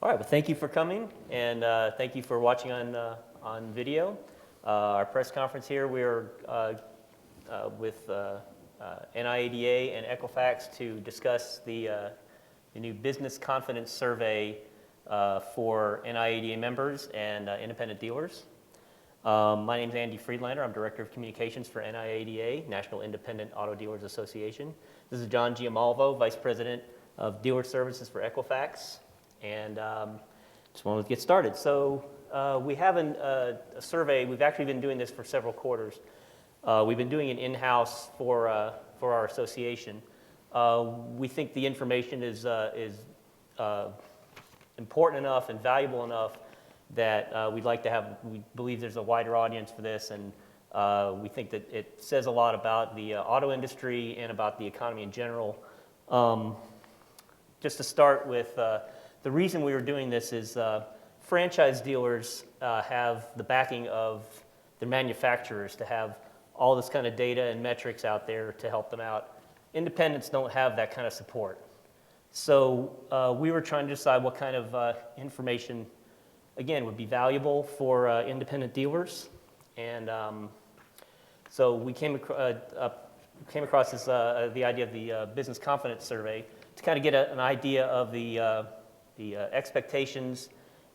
All right, well, thank you for coming, and thank you for watching on video. Our press conference here, we're with NIADA and Equifax to discuss the new Business Confidence Survey for NIADA members and independent dealers. My name is Andy Friedlander. I'm Director of Communications for NIADA, National Independent Auto Dealers Association. This is John Giamalvo, Vice President of Dealer Services for Equifax. And just wanted to get started. So we have a survey. We've actually been doing this for several quarters. We've been doing it in-house for our association. We think the information is important enough and valuable enough that we'd like to have. We believe there's a wider audience for this, and we think that it says a lot about the auto industry and about the economy in general. Just to start with. The reason we were doing this is franchise dealers have the backing of their manufacturers to have all this kind of data and metrics out there to help them out. Independents don't have that kind of support. So we were trying to decide what kind of information, again, would be valuable for independent dealers. And so we came across this, the idea of the Business Confidence Survey to kind of get an idea of the expectations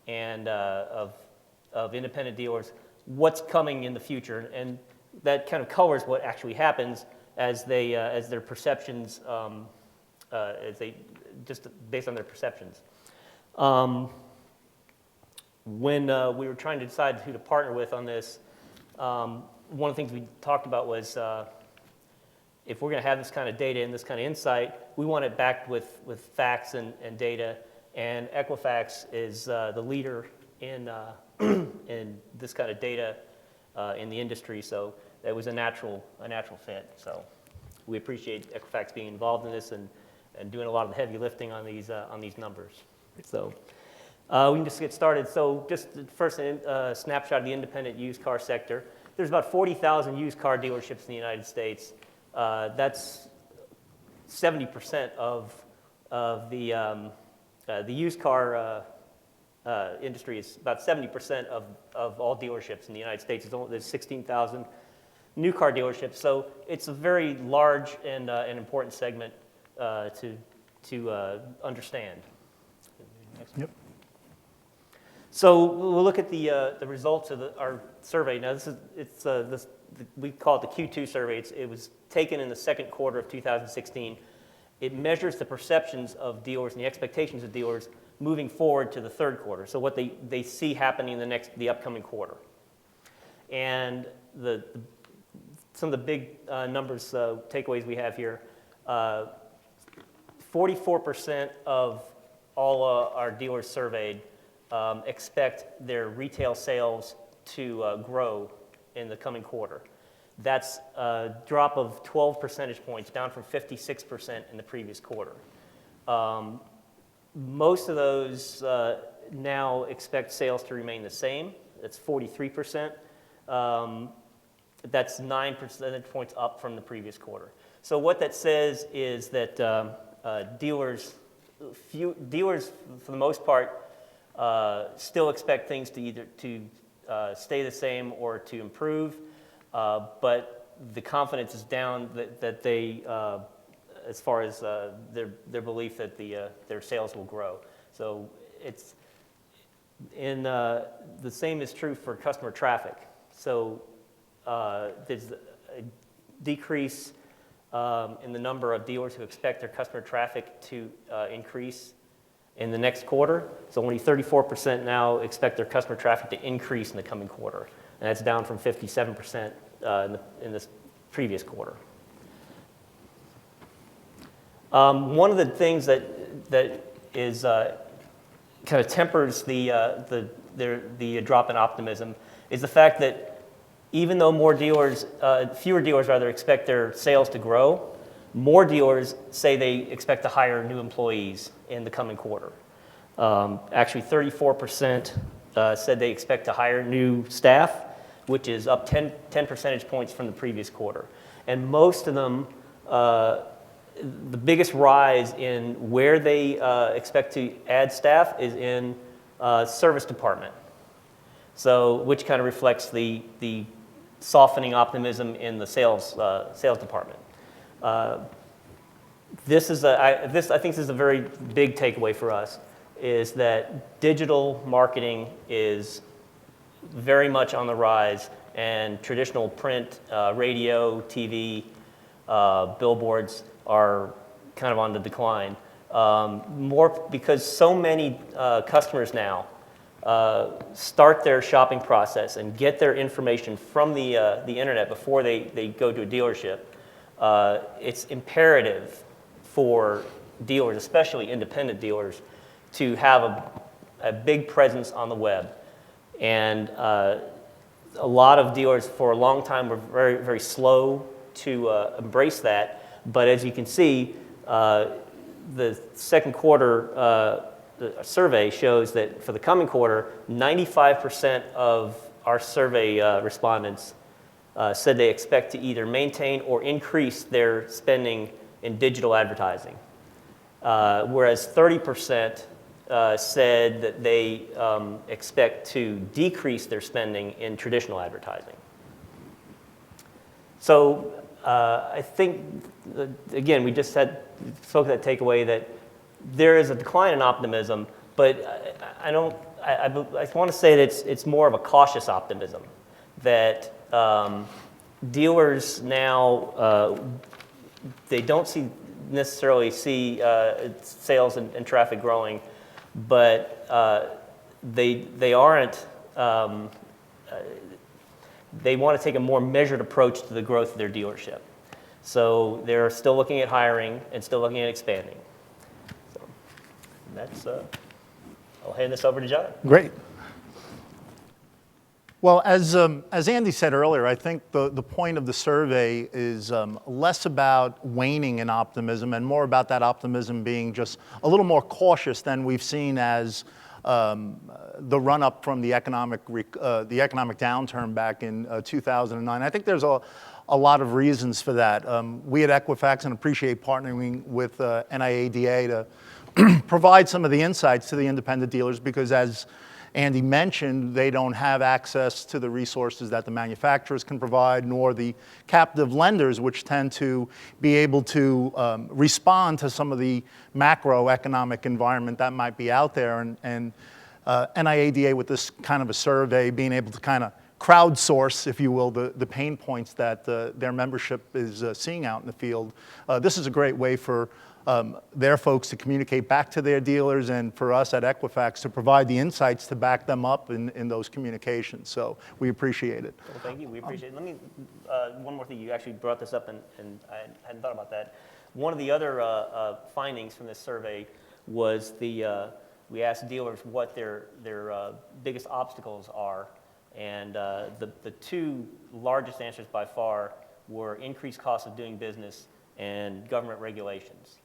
and of independent dealers, what's coming in the future, and that kind of colors what actually happens as their perceptions, just based on their perceptions. When we were trying to decide who to partner with on this, one of the things we talked about was if we're going to have this kind of data and this kind of insight, we want it backed with facts and data. And Equifax is the leader in this kind of data in the industry, so that was a natural fit. So we appreciate Equifax being involved in this and doing a lot of the heavy lifting on these numbers. So we can just get started. So just first a snapshot of the independent used car sector. There's about 40,000 used car dealerships in the United States. That's 70% of the used car industry is about 70% of all dealerships in the United States. There's 16,000 new car dealerships, so it's a very large and an important segment to understand. Yep. So we'll look at the results of our survey. Now we call it the Q2 survey. It was taken in the second quarter of 2016. It measures the perceptions of dealers and the expectations of dealers moving forward to the third quarter. So what they see happening in the upcoming quarter. And some of the big numbers, takeaways we have here, 44% of all our dealers surveyed expect their retail sales to grow in the coming quarter. That's a drop of 12 percentage points, down from 56% in the previous quarter. Most of those now expect sales to remain the same. That's 43%. That's 9 percentage points up from the previous quarter. So what that says is that dealers, for the most part, still expect things to either stay the same or to improve. But the confidence is down that they, as far as their belief that their sales will grow. So it's the same is true for customer traffic. So there's a decrease in the number of dealers who expect their customer traffic to increase in the next quarter. So only 34% now expect their customer traffic to increase in the coming quarter. And that's down from 57% in this previous quarter. One of the things that is kind of tempers the drop in optimism is the fact that even though fewer dealers rather expect their sales to grow, more dealers say they expect to hire new employees in the coming quarter. Actually, 34% said they expect to hire new staff, which is up 10 percentage points from the previous quarter. And most of them the biggest rise in where they expect to add staff is in service department. So, which kind of reflects the softening optimism in the sales department. I think this is a very big takeaway for us, is that digital marketing is very much on the rise, and traditional print, radio, TV, billboards are kind of on the decline. More because so many customers now start their shopping process and get their information from the internet before they go to a dealership. It's imperative for dealers, especially independent dealers, to have a big presence on the web. And a lot of dealers for a long time were very, very slow to embrace that. But as you can see, the second quarter the survey shows that for the coming quarter, 95% of our survey respondents said they expect to either maintain or increase their spending in digital advertising, whereas 30% said that they expect to decrease their spending in traditional advertising. So I think, again, we just spoke to that takeaway that there is a decline in optimism, but I want to say that it's more of a cautious optimism, that dealers now, they don't necessarily see sales and traffic growing, but they aren't, they want to take a more measured approach to the growth of their dealership. So they're still looking at hiring and still looking at expanding. So that's, I'll hand this over to John. Great. Well, as Andy said earlier, I think the point of the survey is less about waning in optimism and more about that optimism being just a little more cautious than we've seen as the run-up from the economic downturn back in 2009. I think there's a lot of reasons for that. We at Equifax and appreciate partnering with NIADA to provide some of the insights to the independent dealers, because as Andy mentioned, they don't have access to the resources that the manufacturers can provide, nor the captive lenders, which tend to be able to respond to some of the macroeconomic environment that might be out there. And NIADA, with this kind of a survey, being able to kind of crowdsource, if you will, the pain points that their membership is seeing out in the field. This is a great way for their folks to communicate back to their dealers, and for us at Equifax to provide the insights to back them up in those communications. So we appreciate it. Well, thank you. We appreciate it. Let me, one more thing. You actually brought this up, and I hadn't thought about that. One of the other findings from this survey was we asked dealers what their biggest obstacles are, and the two largest answers by far were increased cost of doing business and government regulations.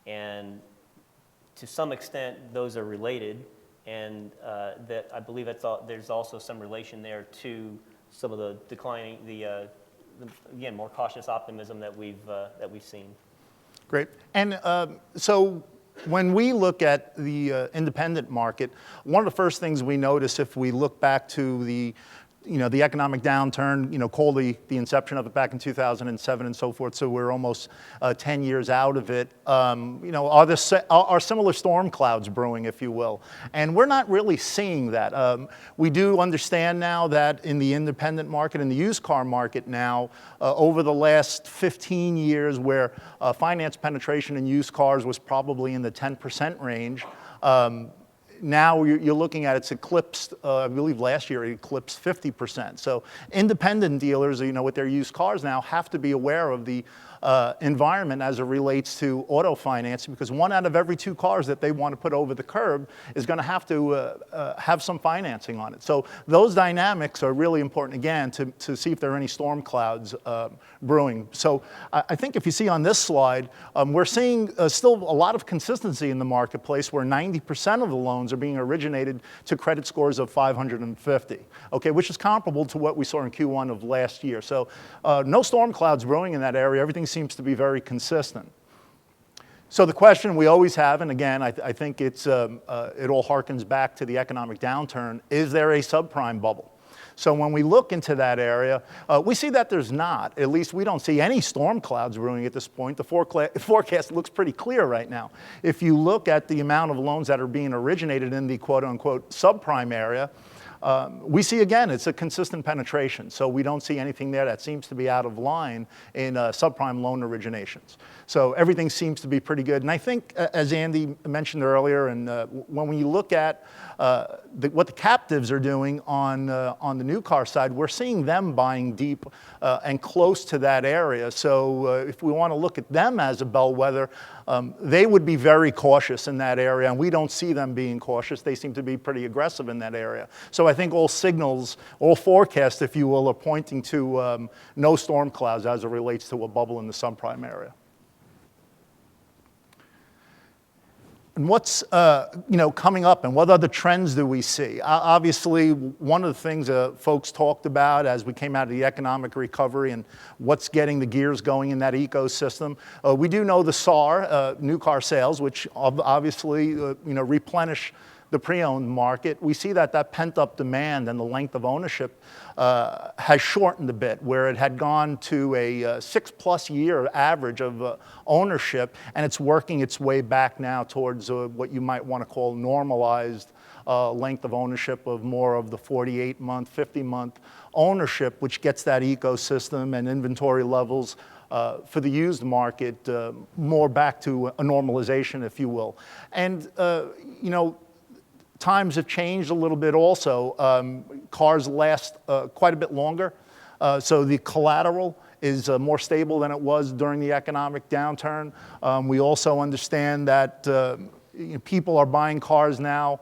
And to some extent, those are related, and that I believe there's also some relation there to some of the declining, again, more cautious optimism that we've seen. Great. And so when we look at the independent market, one of the first things we notice if we look back to the economic downturn, call the inception of it back in 2007 and so forth, so we're almost 10 years out of it. Are similar storm clouds brewing, if you will? And we're not really seeing that. We do understand now that in the independent market, in the used car market now, over the last 15 years where finance penetration in used cars was probably in the 10% range, now you're looking at it's eclipsed, I believe last year it eclipsed 50%. So independent dealers, with their used cars now have to be aware of the environment as it relates to auto financing, because 1 out of every 2 cars that they want to put over the curb is going to have some financing on it. So those dynamics are really important, again, to see if there are any storm clouds brewing. So I think if you see on this slide, we're seeing still a lot of consistency in the marketplace where 90% of the loans are being originated to credit scores of 550, okay, which is comparable to what we saw in Q1 of last year. So no storm clouds brewing in that area. Everything seems to be very consistent. So the question we always have, and again, I think it all harkens back to the economic downturn, is there a subprime bubble? So when we look into that area, we see that there's not. At least we don't see any storm clouds brewing at this point. The forecast looks pretty clear right now. If you look at the amount of loans that are being originated in the quote-unquote subprime area, we see, again, it's a consistent penetration. So we don't see anything there that seems to be out of line in subprime loan originations. So everything seems to be pretty good. And I think, as Andy mentioned earlier, and when we look at what the captives are doing on the new car side, we're seeing them buying deep and close to that area. So if we want to look at them as a bellwether, they would be very cautious in that area, and we don't see them being cautious. They seem to be pretty aggressive in that area. So I think all signals, all forecasts, if you will, are pointing to no storm clouds as it relates to a bubble in the subprime area. And what's coming up, and what other trends do we see? Obviously, one of the things folks talked about as we came out of the economic recovery and what's getting the gears going in that ecosystem, we do know the SAR, new car sales, which obviously replenish the pre-owned market. We see that pent-up demand and the length of ownership has shortened a bit, where it had gone to a 6+ year average of ownership, and it's working its way back now towards what you might want to call normalized length of ownership of more of the 48-month, 50-month ownership, which gets that ecosystem and inventory levels for the used market more back to a normalization, if you will. And, times have changed a little bit also. Cars last quite a bit longer, so the collateral is more stable than it was during the economic downturn. We also understand that people are buying cars now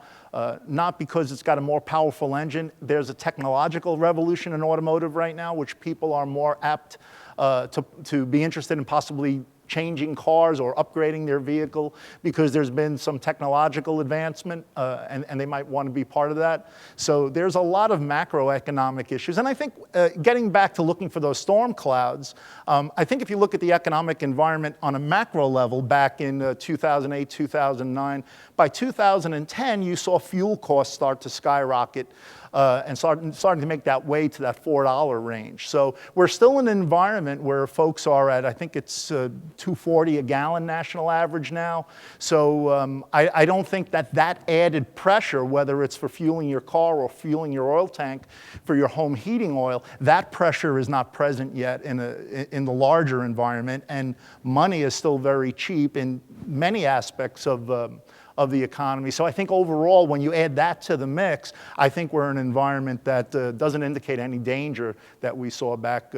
not because it's got a more powerful engine. There's a technological revolution in automotive right now, which people are more apt to be interested in possibly changing cars or upgrading their vehicle because there's been some technological advancement and they might want to be part of that. So there's a lot of macroeconomic issues. And I think getting back to looking for those storm clouds, I think if you look at the economic environment on a macro level back in 2008, 2009, by 2010, you saw fuel costs start to skyrocket and starting to make that way to that $4 range. So we're still in an environment where folks are at, I think it's $2.40 a gallon national average now. So I don't think that added pressure, whether it's for fueling your car or fueling your oil tank for your home heating oil, that pressure is not present yet in the larger environment, and money is still very cheap in many aspects of the economy. So I think overall, when you add that to the mix, I think we're in an environment that doesn't indicate any danger that we saw back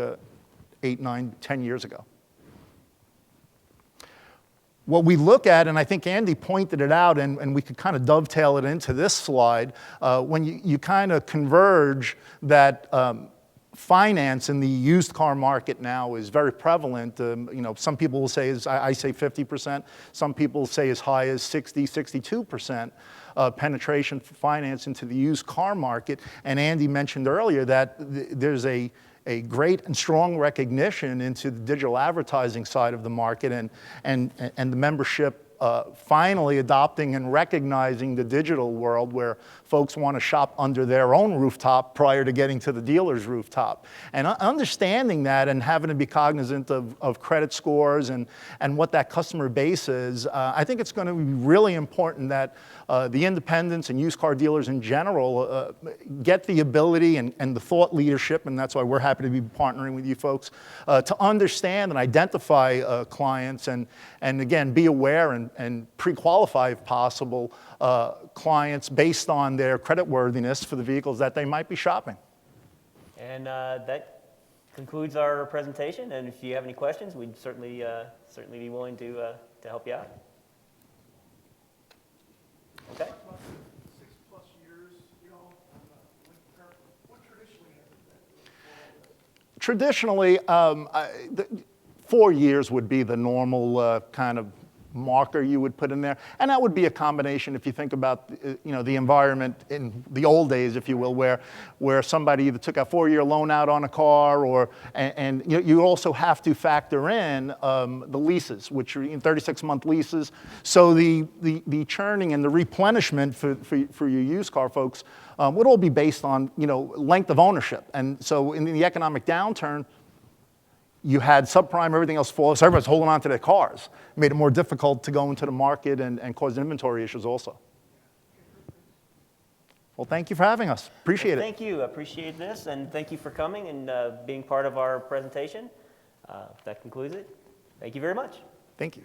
8, 9, 10 years ago. What we look at, and I think Andy pointed it out, and we could kind of dovetail it into this slide, when you kind of converge that finance in the used car market now is very prevalent. Some people will say, I say 50%. Some people say as high as 60, 62% penetration for finance into the used car market. And Andy mentioned earlier that there's a great and strong recognition into the digital advertising side of the market and the membership finally adopting and recognizing the digital world where folks want to shop under their own rooftop prior to getting to the dealer's rooftop. And understanding that and having to be cognizant of credit scores and what that customer base is, I think it's going to be really important that the independents and used car dealers in general get the ability and the thought leadership, and that's why we're happy to be partnering with you folks, to understand and identify clients and again, be aware and pre-qualify, if possible, clients based on their creditworthiness for the vehicles that they might be shopping. And that concludes our presentation. And if you have any questions, we'd certainly be willing to help you out. Okay. 6+ years, what traditionally has it been? Traditionally, 4 years would be the normal kind of marker you would put in there. And that would be a combination, if you think about the environment in the old days, if you will, where somebody either took a 4-year loan out on a car, or and you also have to factor in the leases, which are in 36-month leases. So the churning and the replenishment for your used car folks would all be based on length of ownership. And so in the economic downturn, you had subprime, everything else fall, so everyone's holding on to their cars. It made it more difficult to go into the market and caused inventory issues also. Well, thank you for having us. Appreciate it. Thank you. I appreciate this, and thank you for coming and being part of our presentation. That concludes it. Thank you very much. Thank you.